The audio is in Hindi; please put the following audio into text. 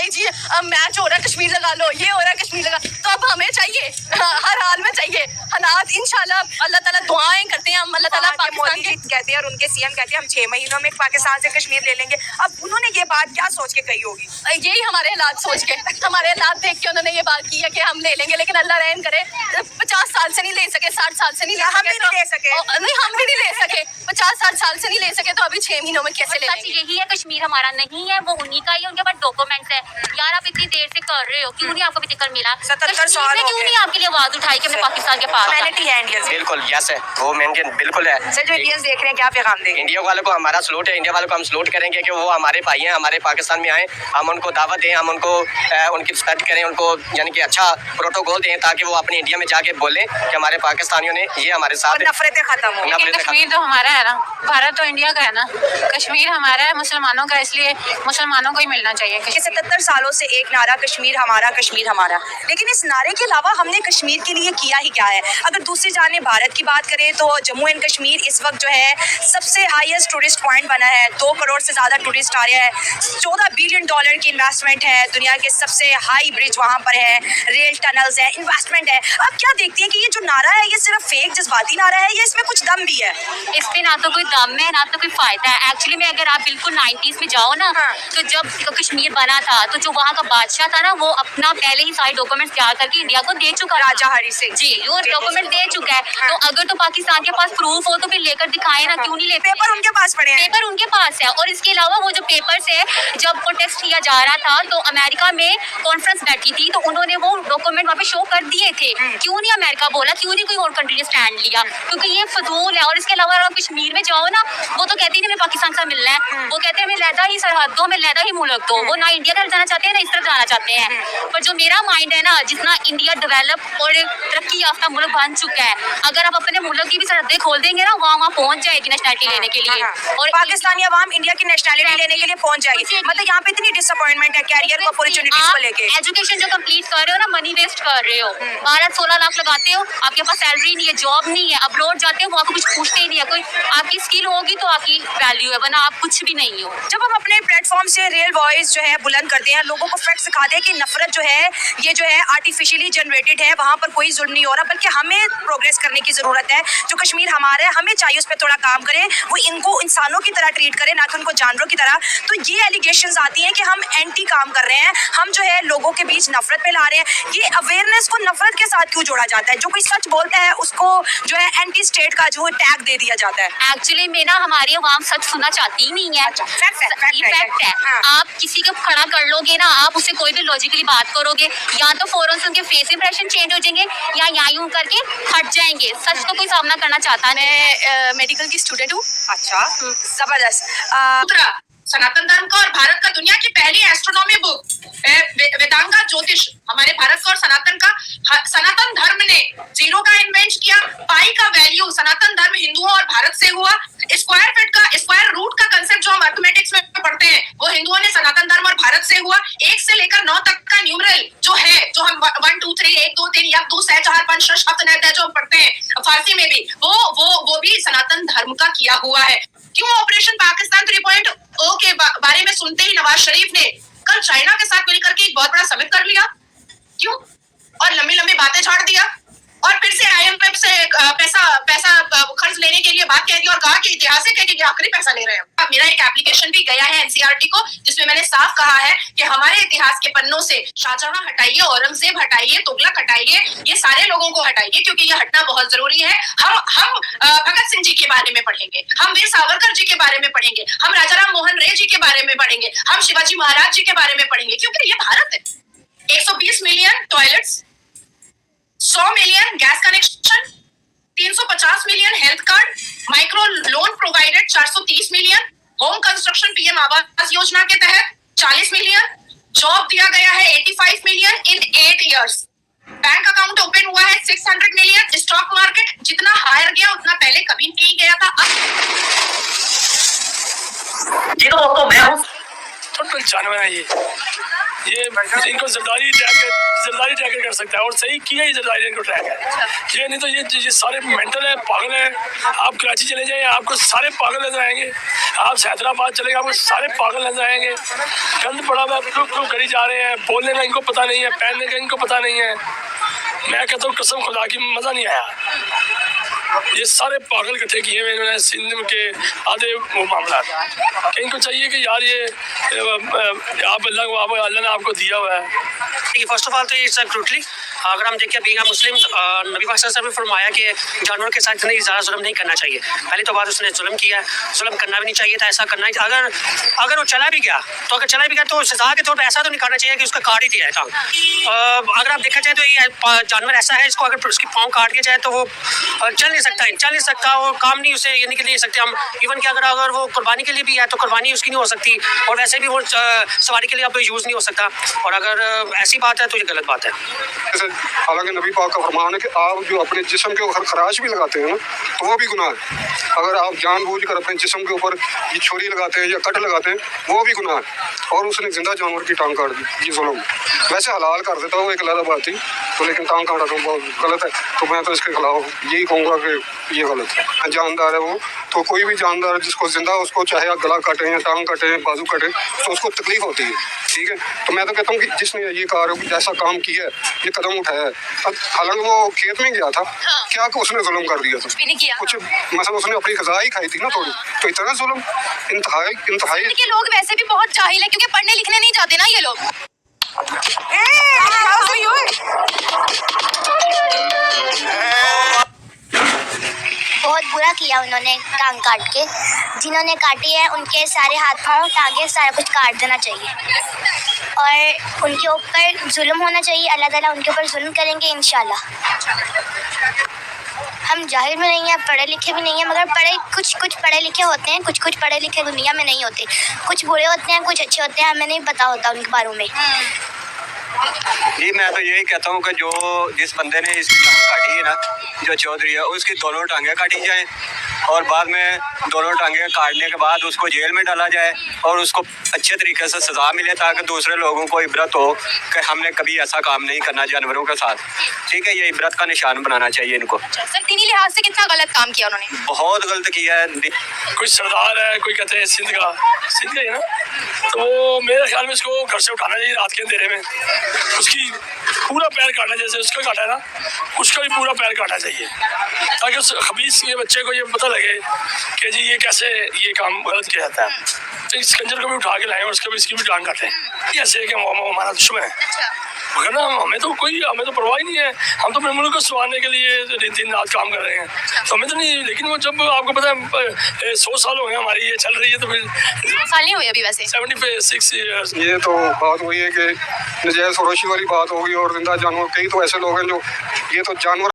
नहीं जी अब मैच हो रहा है कश्मीर लगा लो, ये हो रहा है कश्मीर लगा, तो अब हमें चाहिए हर हाल में चाहिए हालात। इंशाल्लाह अल्लाह ताला दुआएं करते हैं हम, अल्लाह ताला पाकिस्तान के कहते हैं और उनके सीएम कहते हैं हम 6 महीनों में पाकिस्तान से कश्मीर ले लेंगे। अब उन्होंने ये बात क्या सोच के कही होगी? यही हमारे हालात सोच के, हमारे हालात देख के उन्होंने ये बात की है कि हम ले लेंगे, लेकिन अल्लाह रहम करे 50 साल से नहीं ले सके, 60 साल से नहीं ले सके, नहीं हम भी नहीं ले सके, 50-60 साल से नहीं ले सके तो अभी 6 महीनों में कैसे ले लेंगे? यही है, कश्मीर हमारा नहीं है, वो उन्हीं का ही, उनके पास डॉक्यूमेंट्स है। यार आप इतनी देर से कर रहे हो, क्यों नहीं आपको अभी तक मिला? 77 साल क्यों नहीं आपके लिए आवाज उठाई कि हमने पाकिस्तान के पास? बिल्कुल यस है, वो मेंटेन बिल्कुल है। सर जो इंडियंस देख रहे हैं क्या पैगाम देंगे? इंडिया वालों को हमारा सलूट है, इंडिया वालों को हम सलूट करेंगे कि वो हमारे भाई हैं, हमारे पाकिस्तान में आए, हम उनको दावत दें, हम उनको उनकी रिस्पेक्ट करें, उनको यानी कि अच्छा प्रोटोकॉल दें ताकि वो अपने इंडिया में जाके बोलें कि हमारे पाकिस्तानियों ने ये हमारे साथ नफरतें खत्म हो। कश्मीर तो हमारा है ना, भारत तो इंडिया का है ना, कश्मीर हमारा है मुसलमानों का, इसलिए मुसलमानों को ही मिलना चाहिए। 77 सालों से एक नारा कश्मीर हमारा, कश्मीर हमारा, लेकिन इस नारे के अलावा हमने कश्मीर के लिए किया ही क्या है? अगर दूसरी जाने भारत की बात करें तो जम्मू एंड कश्मीर इस वक्त जो है सबसे हाईएस्ट टूरिस्ट पॉइंट बना है, 2 करोड़ से ज़्यादा टूरिस्ट आ रहे हैं, $14 बिलियन की इन्वेस्टमेंट है, दुनिया के सबसे हाई ब्रिज वहाँ पर है, रेल टनल्स है, इन्वेस्टमेंट है। आप क्या देखती हैं कि ये जो नारा है ये सिर्फ फेक जज्बाती नारा है या इसमें कुछ दम भी है? इसमें ना तो कोई दम है ना तो कोई फायदा है। एक्चुअली में अगर आप बिल्कुल 90s में जाओ ना, तो जब कश्मीर बना था तो जो वहाँ का बादशाह था ना, वो अपना पहले ही सारे डॉक्यूमेंट्स तैयार करके इंडिया को दे चुका, राजा हरी सिंह जी, वो डॉक्यूमेंट दे चुका है। तो अगर तो पाकिस्तान के पास प्रूफ हो तो फिर लेकर दिखाए ना, क्यों नहीं लेते? पेपर उनके पास पड़े हैं, पेपर उनके पास है। और इसके अलावा वो जो पेपर्स है, जब प्रोटेस्ट किया जा रहा था तो अमेरिका में कॉन्फ्रेंस बैठी थी, तो उन्होंने वो डॉक्यूमेंट वहाँ पे शो कर दिए थे। क्यों नहीं अमेरिका बोला, क्यों नहीं कोई और कंट्री ने स्टैंड लिया? क्योंकि ये फजूल है। और इसके अलावा आप कश्मीर में जाओ ना, वो तो कहते हैं हमें पाकिस्तान से मिलना है, वो कहते हैं हमें लहदा ही सरहद दो, हमें लहदा ही मुल्क दो। वो ना इंडिया तरफ जाना चाहते हैं ना इस तरफ जाना चाहते हैं। पर जो मेरा माइंड है ना, जितना इंडिया डेवलप और तरक्की याफ्ता मुल्क बन चुका है, अगर आप अपने मुल्क की भी सरहदें खोल देंगे ना, वहाँ पहुँच जाएगी नेशनलिटी लेने के लिए, और पाकिस्तानी अवाम इंडिया की नेशनलिटी लेने के लिए पहुंच जाएगी। मतलब यहाँ पे इतनी डिसअपॉइंटमेंट है कैरियर को अपॉर्चुनिटीज को लेके। एजुकेशन जो कंप्लीट कर रहे हो ना, मनी वेस्ट कर रहे हो। 12-16 लाख लगाते हो, आपके पास सैलरी नहीं है, जॉब नहीं है, अब्रॉड जाते हो वो आपको कुछ पूछते ही नहीं है। कोई आपकी स्किल होगी तो आपकी वैल्यू है, वरना आप कुछ भी नहीं हो। जब हम अपने प्लेटफॉर्म से रियल वॉइस जो है बुलंद करते हैं, लोगों को फैक्ट सिखाते हैं कि नफरत जो है ये जो है आर्टिफिशियली जनरेटेड है, वहाँ पर कोई जुल्म नहीं हो रहा, बल्कि हमें प्रोग्रेस करने की जरूरत है। जो कश्मीर हमारा है, हमें चाहिए उस पर थोड़ा काम करें, वो इनको इंसानों की तरह ट्रीट करें, ना कि उनको जानवरों की तरह। तो ये एलिगेशंस आती हैं कि हम एंटी काम कर रहे हैं, हम जो है लोगों के बीच नफरत फैला रहे हैं। ये अवेयरनेस को नफरत के साथ क्यों जोड़ा जाता है? जो कोई सच बोलता है उसको जो है एंटी स्टेट का जो टैग दे दिया जाता है। एक्चुअली में ना हमारी अवाम सच सुनना चाहती ही नहीं है। फैक्ट है। आप किसी को खड़ा कर लोगे ना, आप उससे कोई भी लॉजिकली बात करोगे, या तो फौरन से उनके फेस इंप्रेशन चेंज हो जाएंगे, या यहाँ यूं करके हट जाएंगे। सच तो कोई सामना करना चाहता नहीं। मैं मेडिकल की स्टूडेंट हूँ। अच्छा, जबरदस्त। सनातन धर्म का और भारत का दुनिया की पहली एस्ट्रोनॉमी बुक वेदांगा ज्योतिष हमारे भारत का और सनातन का। सनातन धर्म ने 0 का इन्वेंट किया, पाई का वैल्यू सनातन धर्म हिंदुओं और भारत से हुआ, स्क्वायर फिट का स्क्वायर रूट का कंसेप्ट जो हम मैथमेटिक्स में पढ़ते हैं वो हिंदुओं ने सनातन धर्म और भारत से हुआ। 1 से लेकर 9 तक का न्यूमरल जो है, जो हम 1 2 3 1 2 3 1 2 3 4 5 6 7 9 जो हम पढ़ते हैं फारसी में भी, वो भी सनातन धर्म का किया हुआ है। क्यों ऑपरेशन पाकिस्तान 3.0 के बारे में सुनते ही नवाज शरीफ ने कल चाइना के साथ मिलकर के एक बहुत बड़ा समिट कर लिया? क्यों? और लंबी लंबी बातें झाड़ दिया, और फिर से IMF से पैसा खर्च लेने के लिए बात कह दी, और कहा कि ऐतिहासिक है कि आखिरी पैसा ले रहे हैं। मेरा एक एप्लीकेशन भी गया है NCERT को, जिसमें मैंने साफ कहा है कि हमारे इतिहास के पन्नों से शाहजहां हटाइए, औरंगजेब हटाइए, तुगलक हटाइए, ये सारे लोगों को हटाइए, क्योंकि ये हटना बहुत जरूरी है। हम भगत सिंह जी के बारे में पढ़ेंगे, हम वीर सावरकर जी के बारे में पढ़ेंगे, हम राजा राम मोहन रे जी के बारे में पढ़ेंगे, हम शिवाजी महाराज जी के बारे में पढ़ेंगे, क्योंकि ये भारत है। 120 million toilets, 100 million gas connection, 350 million health card, micro loan provided 430 million, home construction PM Awas Yojana के तहत 40 मिलियन, जॉब दिया गया है 85 million in 8 years, bank account open हुआ है 600 मिलियन, स्टॉक मार्केट जितना हायर गया उतना पहले कभी नहीं गया था। जी दोस्तों, मैं हूँ टोटल जानवर है ये इनको जरदारी ट्रैकर कर सकता है, और सही किया ही जरदारी इनको ट्रैक है। ये नहीं तो ये सारे मेंटल है, पागल है। आप कराची चले जाइए, आपको सारे पागल नजर आएंगे। आप हैदराबाद चले गए, आपको सारे पागल नजर आएंगे। गंद पड़ा हुआ है, करी जा रहे हैं, बोलने का इनको पता नहीं है, पहनने का इनको पता नहीं है। मैं कहता हूँ कसम खुदा की मजा नहीं आया। ये सारे पागल इकट्ठे किए हुए इन्होंने सिंध के आधे वो मामला। इनको चाहिए कि यार ये आप अल्लाह ने आपको दिया हुआ है। फर्स्ट ऑफ ऑल तो इट्स ब्रूटली, अगर हम देखें बीइंग अ मुस्लिम, नबी पाक सल्लल्लाहु अलैहि वसल्लम ने फरमाया कि जानवरों के साथ इतनी ज़्यादा जुल्म नहीं करना चाहिए। पहली तो बात उसने जुल्म किया है, जुल्म करना भी नहीं चाहिए था, ऐसा करना ही अगर वो चला भी गया तो सजा के तौर पर ऐसा तो नहीं करना चाहिए कि उसका काट ही दिया है टांग। अगर आप देखा जाए तो ये जानवर ऐसा है, इसको अगर उसकी पाँव काट दिया जाए तो वो चल नहीं सकता, वो काम नहीं उसे ये नहीं ले सकते हम। इवन कि अगर वो कुर्बानी के लिए भी है तो कुर्बानी उसकी नहीं हो सकती, और वैसे भी वो सवारी के लिए अब यूज़ नहीं हो सकता। और अगर ऐसी बात है तो ये गलत बात है। हालांकि नबी पाक का फरमान है कि आप जो अपने जिस्म के ऊपर खराश भी लगाते हैं ना, तो वो भी गुनाह है। अगर आप जानबूझकर अपने जिस्म के ऊपर ये छुरी लगाते हैं या कट लगाते हैं, वो भी गुनाह है। और उसने जिंदा जानवर की टांग काट दी, ये जुल्म। वैसे हलाल कर देता वो एक अलग बात थी, तो लेकिन टांग काटा तो बहुत गलत है। तो मैं तो इसके खिलाफ यही कहूँगा कि ये गलत है। जानदार है वो, तो कोई भी जानदार जिसको जिंदा, उसको चाहे आप गला काटें या टांग काटें, बाजू काटें, तो उसको तकलीफ होती है, ठीक है। तो मैं तो कहता हूँ कि जिसने ये ऐसा काम किया है, ये कदम उठाया है, हालांकि वो खेत में गया था, क्या कि उसने जुल्म कर दिया था, कुछ मतलब उसने अपनी ग़िज़ा ही खाई थी ना थोड़ी, तो इतना जुल्म इंतहाई। ये लोग वैसे भी बहुत जाहिल है, क्योंकि पढ़ने लिखने नहीं जाते ना ये लोग। बहुत बुरा किया उन्होंने टांग काट के। जिन्होंने काटी है उनके सारे हाथ पाँव टांगे सारा कुछ काट देना चाहिए, और उनके ऊपर जुल्म होना चाहिए। अल्लाह ताला उनके ऊपर जुल्म करेंगे इंशाल्लाह। हम जाहिर में नहीं हैं, पढ़े लिखे भी नहीं हैं, मगर कुछ पढ़े लिखे होते हैं, कुछ पढ़े लिखे दुनिया में नहीं होते। कुछ बुरे होते हैं, कुछ अच्छे होते हैं, हमें नहीं पता होता उनके बारे में। जी मैं तो यही कहता हूँ कि जिस बंदे ने इसकी टांग काटी है ना, जो चौधरी है, उसकी दोनों टांगें काटी जाएं, और बाद में दोनों टांगें काटने के बाद उसको जेल में डाला जाए, और उसको अच्छे तरीके से सज़ा मिले, ताकि दूसरे लोगों को इबरत हो कि हमने कभी ऐसा काम नहीं करना जानवरों के साथ, ठीक है। ये इबरत का निशान बनाना चाहिए इनको। सर दीनी लिहाज से कितना गलत काम किया उन्होंने? बहुत गलत किया है। कोई सरदार है, कोई कहते हैं सिंध का ही है ना, तो वो मेरे ख्याल में इसको घर से उठाना चाहिए रात के अंधेरे में, उसकी पूरा पैर काटना, जैसे उसका काटा है ना, उसका भी पूरा पैर काटना चाहिए, ताकि उस खबीस के बच्चे को ये पता लगे कि जी ये कैसे ये काम गलत किया जाता है। तो इस कंजर को भी उठा के लाएं और इसकी भी टांग काटें। ऐसे है कि वो हमारा दुश्मन है, मगर ना हमें तो परवाह ही नहीं है। हम तो अपने मुल्क को संवारने के लिए दिन रात काम कर रहे हैं, तो हमें तो नहीं। लेकिन वो जब आपको पता है 100 साल हो गए हमारी ये चल रही है, तो फिर साल नहीं हुए अभी वैसे 76 ईयर्स। ये तो बात वही है कि नजायज़ फरोशी वाली बात होगी, और जिंदा जानवर, कई तो ऐसे लोग हैं जो ये तो जानवर